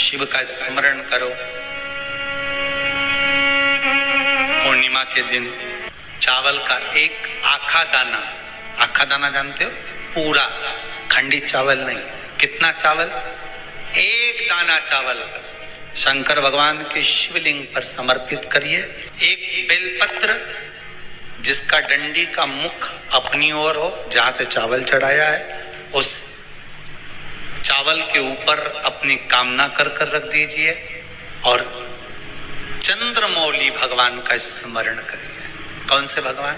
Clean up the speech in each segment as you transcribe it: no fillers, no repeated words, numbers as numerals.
शिव का स्मरण करो। पूर्णिमा के दिन चावल का एक आखा दाना जानते हो, पूरा खंडित चावल नहीं, कितना चावल, एक दाना चावल का शंकर भगवान के शिवलिंग पर समर्पित करिए। एक बेलपत्र जिसका डंडी का मुख अपनी ओर हो, जहां से चावल चढ़ाया है, उस चावल के ऊपर अपनी कामना कर रख दीजिए और चंद्रमौली भगवान का स्मरण करिए। कौन से भगवान?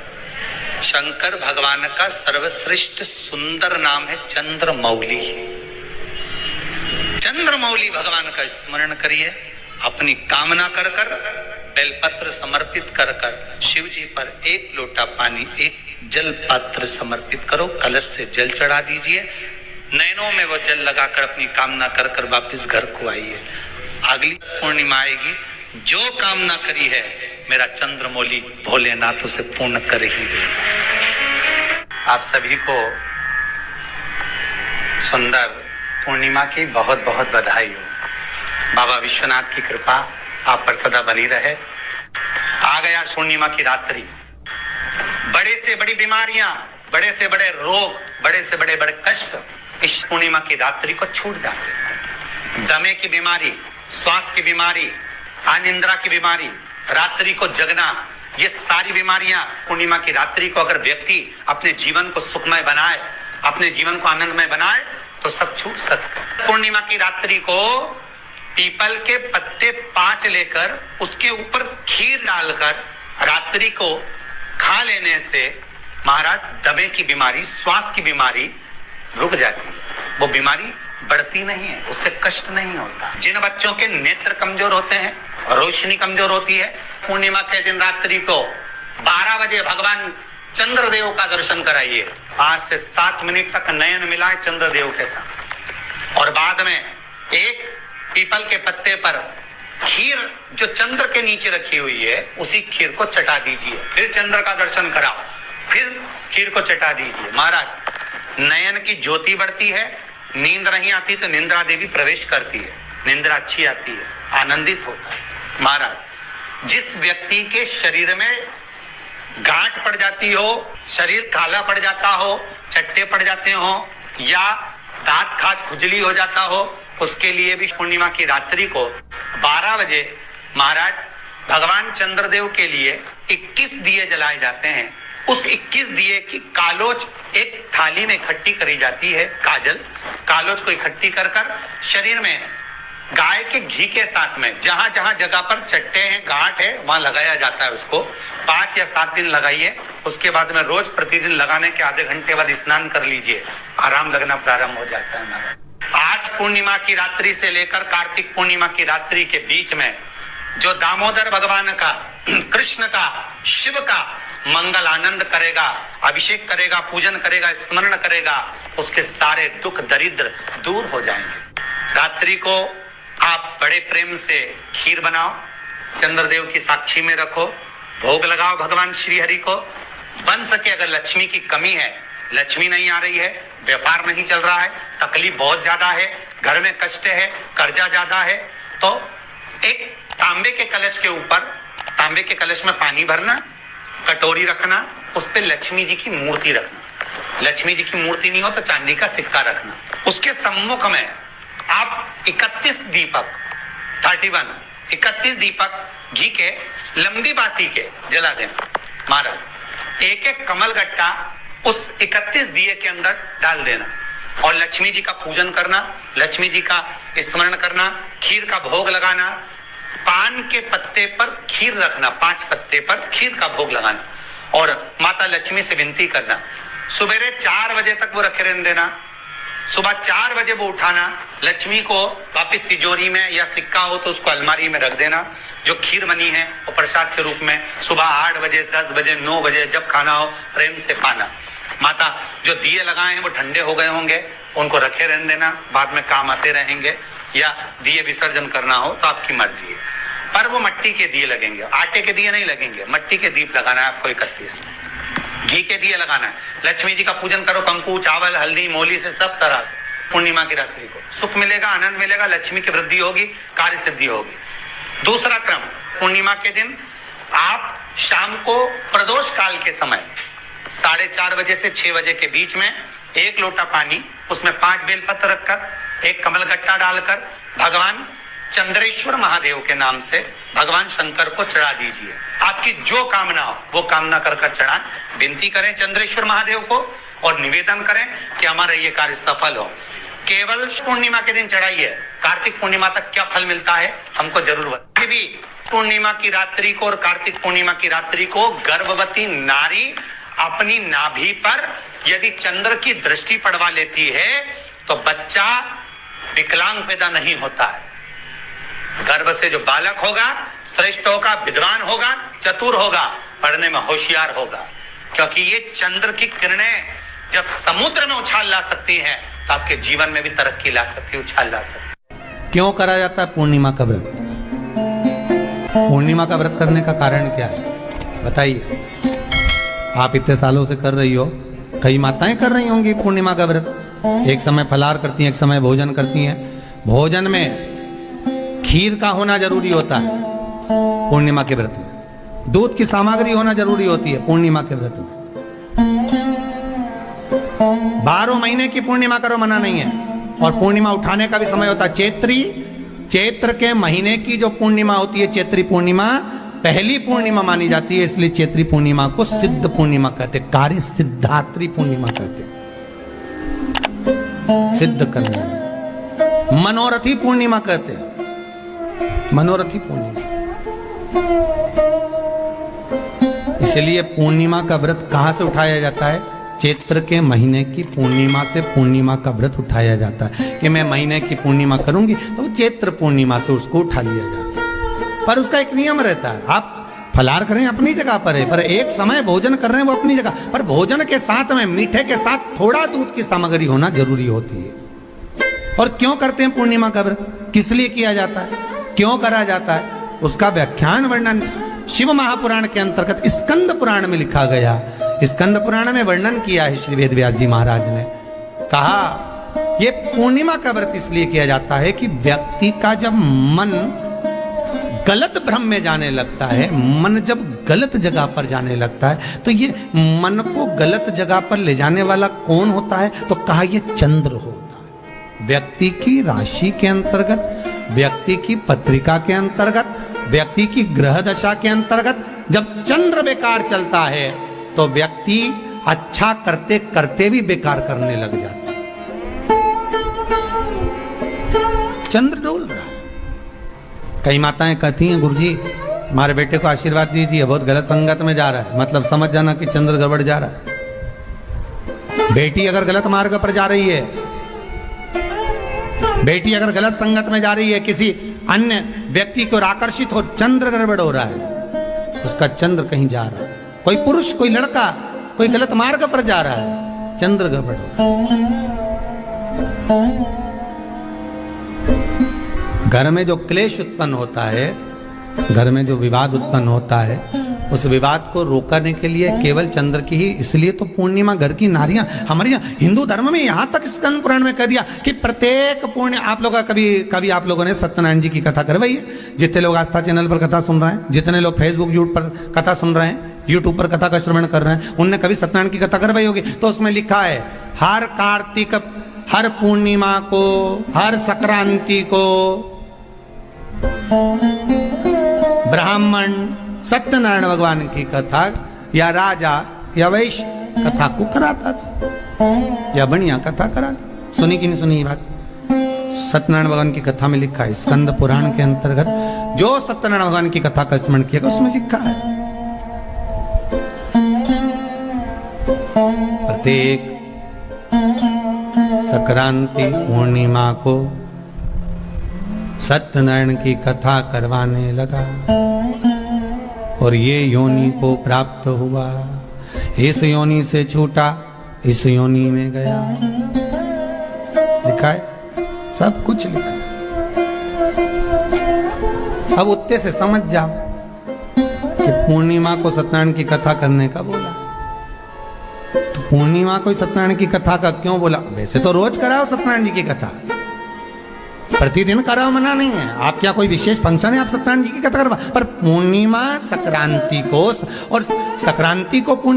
शंकर भगवान का सर्वश्रेष्ठ सुंदर नाम है चंद्रमौली। चंद्रमौली भगवान का स्मरण करिए, अपनी कामना कर बेलपत्र समर्पित कर शिव जी पर एक लोटा पानी, एक जल पात्र समर्पित करो, कलश से जल चढ़ा दीजिए, नैनों में वो जल लगाकर अपनी कामना कर वापिस घर को आइए। अगली पूर्णिमा आएगी, जो कामना करी है मेरा चंद्रमौली भोलेनाथ उसे पूर्ण कर ही दे। आप सभी को सुंदर पूर्णिमा की बहुत बहुत बधाई हो। बाबा विश्वनाथ की कृपा आप पर सदा बनी रहे। आ गया पूर्णिमा की रात्रि, बड़े से बड़ी बीमारियां, बड़े से बड़े रोग, बड़े से बड़े कष्ट इस पूर्णिमा की रात्रि को छूट जाते। दमे की बीमारी, श्वास की बीमारी, अनिद्रा की बीमारी, रात्रि को जगना, ये सारी बीमारियां पूर्णिमा की रात्रि को अगर व्यक्ति अपने जीवन को सुखमय बनाए, अपने जीवन को आनंदमय बनाए तो सब छूट सकते। पूर्णिमा की रात्रि को पीपल के पत्ते 5 लेकर उसके ऊपर खीर डालकर रात्रि को खा लेने से महाराज दमे की बीमारी, श्वास की बीमारी रुक जाती है। वो बीमारी बढ़ती नहीं है, उससे कष्ट नहीं होता। जिन बच्चों के नेत्र कमजोर होते हैं, रोशनी कमजोर होती है, पूर्णिमा के दिन रात्रि को 12 बजे भगवान चंद्रदेव का दर्शन कराइए। 5 से 7 मिनट तक नयन मिलाए चंद्रदेव के साथ और बाद में एक पीपल के पत्ते पर खीर जो चंद्र के नीचे रखी हुई है उसी खीर को चटा दीजिए। फिर चंद्र का दर्शन कराओ, फिर खीर को चटा दीजिए। महाराज नयन की ज्योति बढ़ती है, नींद नहीं आती तो निंद्रा देवी प्रवेश करती है, निंद्रा अच्छी आती है, आनंदित होता है। महाराज जिस व्यक्ति के शरीर में गांठ पड़ जाती हो, शरीर काला पड़ जाता हो, चट्टे पड़ जाते हो या दांत खाज खुजली हो जाता हो, उसके लिए भी पूर्णिमा की रात्रि को 12 बजे महाराज भगवान चंद्रदेव के लिए 21 दिए जलाए जाते हैं। उस 21 दिए की कालोच एक थाली में इकट्ठी करी जाती है। कालोच को इकट्ठी कर शरीर में गाय के घी के साथ में जहां जहां जगह पर चट्टे हैं, गांठ है, वहां लगाया जाता है। उसको 5 या 7 दिन लगाइए। उसके बाद में रोज प्रतिदिन लगाने के आधे घंटे बाद स्नान कर लीजिए, आराम लगना प्रारंभ हो जाता है। आज पूर्णिमा की रात्रि से लेकर कार्तिक पूर्णिमा की रात्रि के बीच में जो दामोदर भगवान का, कृष्ण का, शिव का मंगल आनंद करेगा, अभिषेक करेगा, पूजन करेगा, स्मरण करेगा, उसके सारे दुख दरिद्र दूर हो जाएंगे। रात्रि को आप बड़े प्रेम से खीर बनाओ, चंद्रदेव की साक्षी में रखो, भोग लगाओ भगवान श्री हरि को। बन सके अगर लक्ष्मी की कमी है, लक्ष्मी नहीं आ रही है, व्यापार नहीं चल रहा है, तकलीफ बहुत ज्यादा है, घर में कष्ट है, कर्जा ज्यादा है, तो एक तांबे के कलश के ऊपर, तांबे के कलश में पानी भरना, कटोरी रखना, उस पे लक्ष्मी जी की मूर्ति रखना। लक्ष्मी जी की मूर्ति नहीं हो तो चांदी का सिक्का रखना। उसके सम्मुख में आप 31 दीपक घी के लंबी बाती के जला देना। महाराज एक एक कमल गट्टा उस 31 दिए के अंदर डाल देना और लक्ष्मी जी का पूजन करना, लक्ष्मी जी का स्मरण करना, खीर का भोग लगाना, पान के पत्ते पर खीर रखना, 5 पत्ते पर खीर का भोग लगाना और माता लक्ष्मी से विनती करना। सुबेरे 4 बजे तक वो रखे रहने देना, सुबह 4 बजे वो उठाना, लक्ष्मी को वापिस तिजोरी में या सिक्का हो तो उसको अलमारी में रख देना। जो खीर बनी है वो प्रसाद के रूप में सुबह 8 बजे, 10 बजे, 9 बजे जब खाना हो प्रेम से पाना। माता जो दिए लगाए हैं वो ठंडे हो गए होंगे, उनको रखे रहने देना, बाद में काम आते रहेंगे, या दिए विसर्जन करना हो तो आपकी मर्जी है। पर वो मिट्टी के दिए लगेंगे, आटे के दिए नहीं लगेंगे, मिट्टी के दीप लगाना है आपको। 31 घी के दिए लगाना है। लक्ष्मी जी का पूजन करो, कंकु, चावल, हल्दी, मोली से सब तरह से पूर्णिमा की रात्रि को सुख मिलेगा, आनंद मिलेगा, लक्ष्मी की वृद्धि होगी, कार्य सिद्धि होगी। दूसरा क्रम, पूर्णिमा के दिन आप शाम को प्रदोष काल के समय 4:30 बजे से 6 बजे के बीच में 1 लोटा पानी, उसमें 5 बेलपत्र रखकर, 1 कमलगट्टा डालकर भगवान चंद्रेश्वर महादेव के नाम से भगवान शंकर को चढ़ा दीजिए। आपकी जो कामना हो वो कामना कर चढ़ाएं, विनती करें चंद्रेश्वर महादेव को और निवेदन करें कि हमारा ये कार्य सफल हो। केवल पूर्णिमा के दिन चढ़ाइए, कार्तिक पूर्णिमा तक क्या फल मिलता है हमको जरूर बताइए। भी पूर्णिमा की रात्रि को और कार्तिक पूर्णिमा की रात्रि को गर्भवती नारी अपनी नाभि पर यदि चंद्र की दृष्टि पड़वा लेती है तो बच्चा विकलांग पैदा नहीं होता है। गर्भ से जो बालक होगा श्रेष्ठ होगा, विद्वान होगा, चतुर होगा, पढ़ने में होशियार होगा, क्योंकि ये चंद्र की किरणें जब समुद्र में उछाल ला सकती हैं तो आपके जीवन में भी तरक्की ला सकती है, उछाल ला सकती है। क्यों करा जाता है पूर्णिमा का व्रत? पूर्णिमा का व्रत करने का कारण क्या है बताइए? आप इतने सालों से कर रही हो, कई माताएं कर रही होंगी पूर्णिमा का व्रत। एक समय फलाहार करती हैं, एक समय भोजन करती हैं। भोजन में खीर का होना जरूरी होता है पूर्णिमा के व्रत में। दूध की सामग्री होना जरूरी होती है पूर्णिमा के व्रत में। 12 महीने की पूर्णिमा करो, मना नहीं है। और पूर्णिमा उठाने का भी समय होता है चैत्री। चैत्र के महीने की जो पूर्णिमा होती है, चैत्री पूर्णिमा पहली पूर्णिमा मानी जाती है, इसलिए चैत्री पूर्णिमा को सिद्ध पूर्णिमा कहते, कार्य सिद्धात्री पूर्णिमा कहते। सिद्ध करने, मनोरथी पूर्णिमा कहते, मनोरथी पूर्णिमा। इसलिए पूर्णिमा का व्रत कहां से उठाया जाता है? चैत्र के महीने की पूर्णिमा से पूर्णिमा का व्रत उठाया जाता है कि मैं महीने की पूर्णिमा करूंगी तो चैत्र पूर्णिमा से उसको उठा लिया जाता है। पर उसका एक नियम रहता है, आप फलाहार करें अपनी जगह पर है, पर एक समय भोजन कर रहे हैं वो अपनी जगह पर। भोजन के साथ में मीठे के साथ थोड़ा दूध की सामग्री होना जरूरी होती है। और क्यों करते हैं पूर्णिमा का व्रत? किस लिए किया जाता है, क्यों करा जाता है? उसका व्याख्यान वर्णन शिव महापुराण के अंतर्गत स्कंद पुराण में लिखा गया। स्कंद पुराण में वर्णन किया है श्री वेदव्यास जी महाराज ने। कहा ये पूर्णिमा का व्रत इसलिए किया जाता है कि व्यक्ति का जब मन गलत भ्रम में जाने लगता है, मन जब गलत जगह पर जाने लगता है, तो ये मन को गलत जगह पर ले जाने वाला कौन होता है? तो कहा ये चंद्र होता है। व्यक्ति की राशि के अंतर्गत, व्यक्ति की पत्रिका के अंतर्गत, व्यक्ति की ग्रह दशा के अंतर्गत जब चंद्र बेकार चलता है तो व्यक्ति अच्छा करते करते भी बेकार करने लग जाता है। चंद्र डोल रहा है। कई माताएं कहती हैं गुरुजी हमारे बेटे को आशीर्वाद दीजिए, बहुत गलत संगत में जा रहा है। मतलब समझ जाना कि चंद्र गड़बड़ जा रहा है। बेटी अगर गलत मार्ग पर जा रही है, बेटी अगर गलत संगत में जा रही है, किसी अन्य व्यक्ति को आकर्षित हो, चंद्र गड़बड़ हो रहा है, उसका चंद्र कहीं जा रहा है। कोई पुरुष, कोई लड़का, कोई गलत मार्ग पर जा रहा है, चंद्र गड़बड़ हो रहा है। घर में जो क्लेश उत्पन्न होता है, घर में जो विवाद उत्पन्न होता है, उस विवाद को रोकने के लिए केवल चंद्र की ही, इसलिए तो पूर्णिमा घर की नारियां हमारे यहाँ हिंदू धर्म में यहाँ तक स्कंद पुराण में कह दिया कि प्रत्येक पूर्ण, आप लोग कभी आप लोगों ने सत्यनारायण जी की कथा करवाई है? जितने लोग आस्था चैनल पर कथा सुन रहे हैं, जितने लोग फेसबुक यूट्यूब पर कथा सुन रहे हैं, यूट्यूब पर कथा का श्रवण कर रहे हैं, उनने कभी सत्यनारायण की कथा करवाई होगी। तो उसमें लिखा है हर कार्तिक, हर पूर्णिमा को, हर संक्रांति को ब्राह्मण सत्यनारायण भगवान की कथा या राजा या वैश्य कथा को कराता था या बढ़िया कथा कराता। सुनी कि नहीं सुनी ये बात? सत्यनारायण भगवान की कथा में लिखा है, स्कंद पुराण के अंतर्गत जो सत्यनारायण भगवान की कथा का स्मरण किया उसमें लिखा है प्रत्येक संक्रांति पूर्णिमा को सत्यनारायण की कथा करवाने लगा और ये योनि को प्राप्त हुआ। इस योनि से छूटा, इस योनि में गया। लिखा है, सब कुछ लिखा है। अब उत्ते से समझ जाओ कि पूर्णिमा को सत्यनारायण की कथा करने का बोला। तो पूर्णिमा को सत्यनारायण की कथा का क्यों बोला? वैसे तो रोज कराओ सत्यनारायण जी की कथा, प्रतिदिन कराओ, मना नहीं है। आप क्या कोई विशेष फंक्शन है आप सत्यनारायण जी की कथा करवा, पर पूर्णिमा संक्रांति को, और संक्रांति को पूर्णिमा